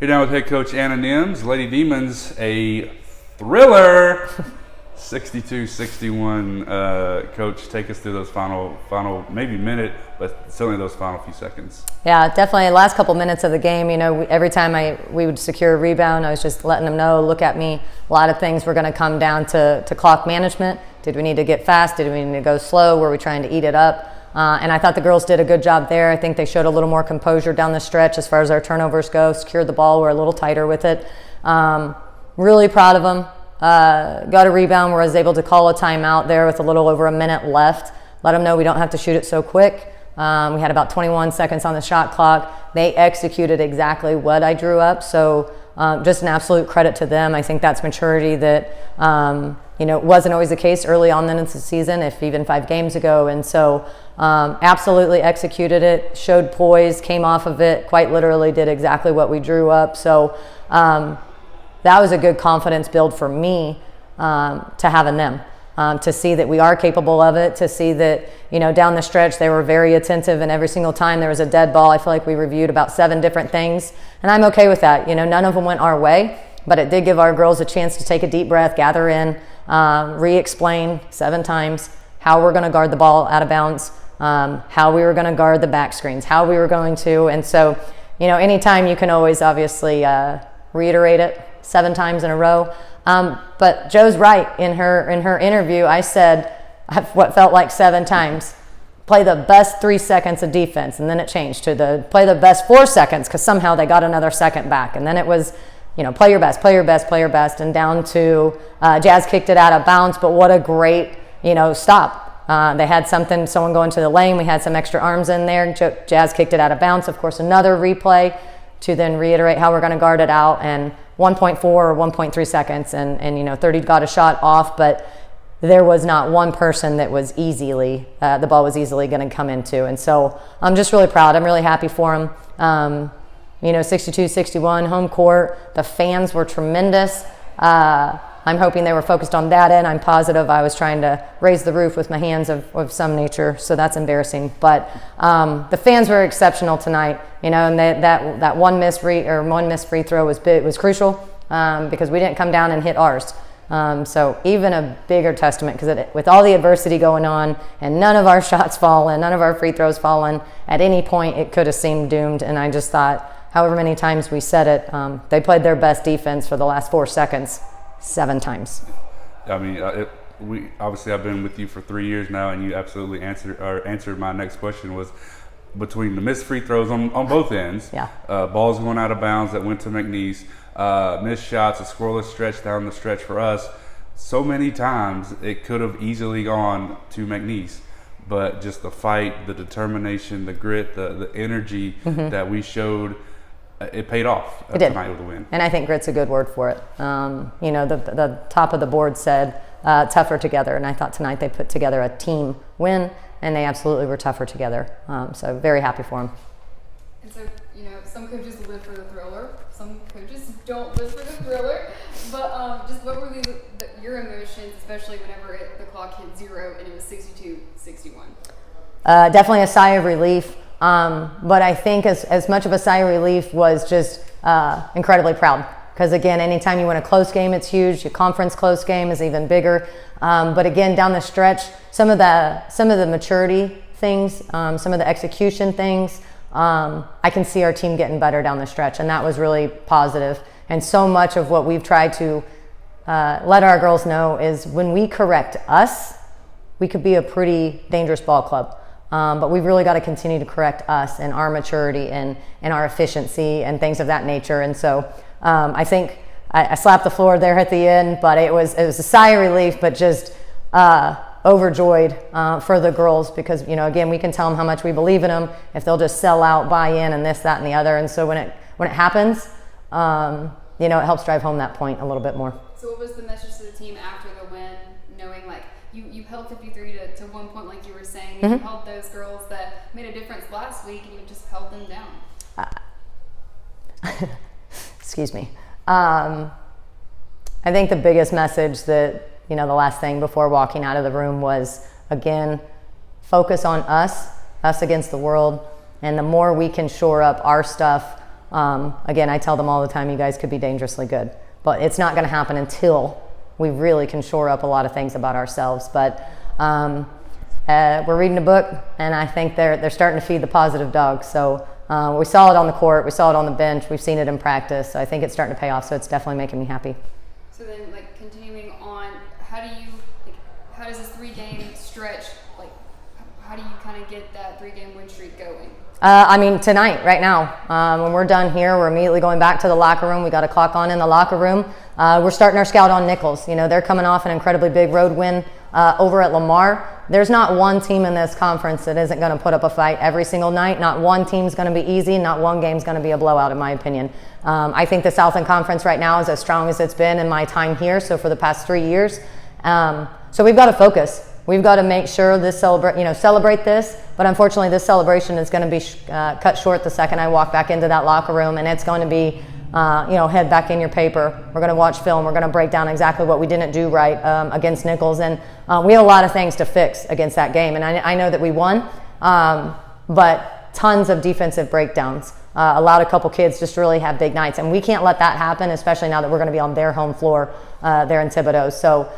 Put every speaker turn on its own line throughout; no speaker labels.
Here now with head coach Anna Nimz. Lady Demons, a thriller. 62-61. Coach, take us through those final maybe minute, but certainly those final few seconds.
Yeah, definitely. Last couple minutes of the game, every time we would secure a rebound, I was just letting them know, look at me. A lot of things were going to come down to clock management. Did we need to get fast? Did we need to go slow? Were we trying to eat it up? And I thought the girls did a good job there. I think they showed a little more composure down the stretch as far as our turnovers go, secured the ball, we're a little tighter with it. Really proud of them. Got a rebound where I was able to call a timeout there with a little over a minute left. Let them know we don't have to shoot it so quick. We had about 21 seconds on the shot clock. They executed exactly what I drew up. So just an absolute credit to them. I think that's maturity that, wasn't always the case early on in the season, if even 5 games ago. And so absolutely executed it, showed poise, came off of it, quite literally did exactly what we drew up. So that was a good confidence build for me to have in them, to see that we are capable of it, to see that, down the stretch they were very attentive, and every single time there was a dead ball, I feel like we reviewed about 7 different things, and I'm okay with that. None of them went our way, but it did give our girls a chance to take a deep breath, gather in, re-explain 7 times how we're going to guard the ball out of bounds, how we were going to guard the back screens, how we were going to, and so, anytime you can always obviously reiterate it 7 times in a row. But Joe's right. In her interview, I said what felt like 7 times. Play the best 3 seconds of defense, and then it changed to play the best 4 seconds because somehow they got another second back, and then it was, play your best, play your best, play your best, and down to Jazz kicked it out of bounds. But what a great stop. They had someone going to the lane. We had some extra arms in there. Jazz kicked it out of bounds. Of course, another replay to then reiterate how we're going to guard it out, and 1.4 or 1.3 seconds, and 30 got a shot off, but there was not one person that was the ball was easily going to come into. And so I'm just really proud. I'm really happy for them. 62-61 home court. The fans were tremendous. I'm hoping they were focused on that end. I'm positive I was trying to raise the roof with my hands of some nature, so that's embarrassing. But the fans were exceptional tonight, and that one missed free throw was crucial because we didn't come down and hit ours. So even a bigger testament, because with all the adversity going on and none of our shots falling, none of our free throws falling, at any point it could have seemed doomed. And I just thought, however many times we said it, they played their best defense for the last 4 seconds 7 times.
I mean, I've been with you for 3 years now, and you absolutely answered my next question. Was between the missed free throws on both ends, balls going out of bounds that went to McNeese, missed shots, a scoreless stretch down the stretch for us. So many times it could have easily gone to McNeese, but just the fight, the determination, the grit, the energy that we showed, it paid off tonight with the win.
And I think grit's a good word for it. The top of the board said tougher together, and I thought tonight they put together a team win, and they absolutely were tougher together. So very happy for them.
And so, some coaches live for the thriller, some coaches don't live for the thriller, but just what were your emotions, especially whenever the clock hit 0 and it was 62-61?
Definitely a sigh of relief. But I think as much of a sigh of relief was just incredibly proud. Because again, anytime you win a close game, it's huge. Your conference close game is even bigger. But again, down the stretch, some of the maturity things, some of the execution things, I can see our team getting better down the stretch, and that was really positive. And so much of what we've tried to let our girls know is when we correct us, we could be a pretty dangerous ball club. But we've really got to continue to correct us and our maturity and our efficiency and things of that nature. And so I think I slapped the floor there at the end, but it was a sigh of relief, but just overjoyed for the girls because, again, we can tell them how much we believe in them if they'll just sell out, buy in, and this, that, and the other. And so when it happens, it helps drive home that point a little bit more.
So what was the message to the team after the win, knowing you held 53 to 1 point, like you were saying, and you held those girls that made a difference last week, and you just held them down?
Excuse me. I think the biggest message that, the last thing before walking out of the room was, again, focus on us against the world. And the more we can shore up our stuff, again, I tell them all the time, you guys could be dangerously good. But it's not going to happen until we really can shore up a lot of things about ourselves. But we're reading a book, and I think they're starting to feed the positive dog. So we saw it on the court, we saw it on the bench, we've seen it in practice. So I think it's starting to pay off. So it's definitely making me happy.
So then, like, continuing on, how does this 3-game stretch, like, how do you kind of get that 3-game win streak going?
I mean, tonight, right now, when we're done here, we're immediately going back to the locker room. We got a clock on in the locker room. We're starting our scout on Nichols. You know, they're coming off an incredibly big road win over at Lamar. There's not one team in this conference that isn't going to put up a fight every single night. Not one team's going to be easy. Not one game's going to be a blowout, in my opinion. I think the Southland Conference right now is as strong as it's been in my time here, so for the past 3 years. So we've got to focus. We've got to make sure celebrate this. But unfortunately, this celebration is going to be cut short the second I walk back into that locker room, and it's going to be, head back in your paper. We're going to watch film. We're going to break down exactly what we didn't do right against Nichols, and we have a lot of things to fix against that game. And I know that we won, but tons of defensive breakdowns. Allowed a couple kids just to really have big nights, and we can't let that happen, especially now that we're going to be on their home floor there in Thibodaux. So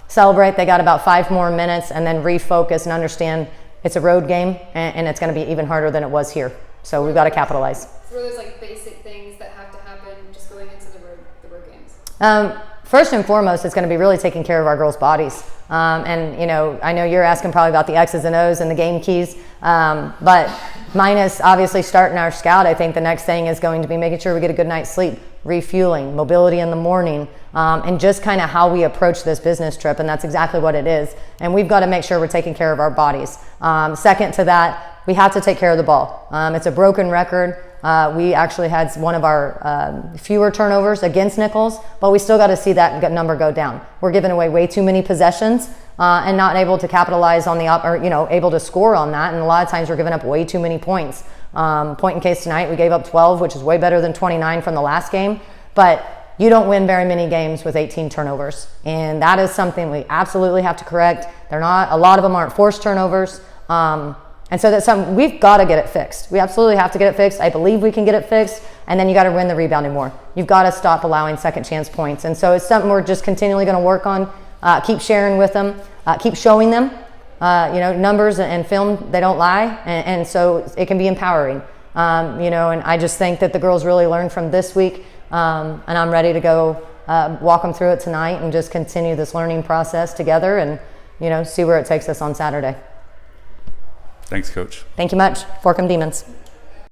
celebrate. They got about 5 more minutes, and then refocus and understand it's a road game, and it's going to be even harder than it was here. So we've got to capitalize.
So what are those like basic things that have to happen just going into the road games?
First and foremost, it's going to be really taking care of our girls' bodies. And, I know you're asking probably about the X's and O's and the game keys, but minus obviously starting our scout, I think the next thing is going to be making sure we get a good night's sleep, refueling, mobility in the morning, and just kind of how we approach this business trip, and that's exactly what it is. And we've got to make sure we're taking care of our bodies. Second to that, we have to take care of the ball. It's a broken record. We actually had one of our fewer turnovers against Nichols, but we still got to see that number go down. We're giving away way too many possessions and not able to capitalize on able to score on that. And a lot of times we're giving up way too many points. Point in case tonight, we gave up 12, which is way better than 29 from the last game. But you don't win very many games with 18 turnovers, and that is something we absolutely have to correct. A lot of them aren't forced turnovers. And so that's something we've got to get it fixed. We absolutely have to get it fixed. I believe we can get it fixed. And then you got to win the rebounding more. You've got to stop allowing second chance points. And so it's something we're just continually going to work on. Keep sharing with them. Keep showing them. Numbers and film, they don't lie. And so it can be empowering. And I just think that the girls really learned from this week. And I'm ready to go walk them through it tonight and just continue this learning process together and, see where it takes us on Saturday.
Thanks, Coach.
Thank you much. Forkham Demons.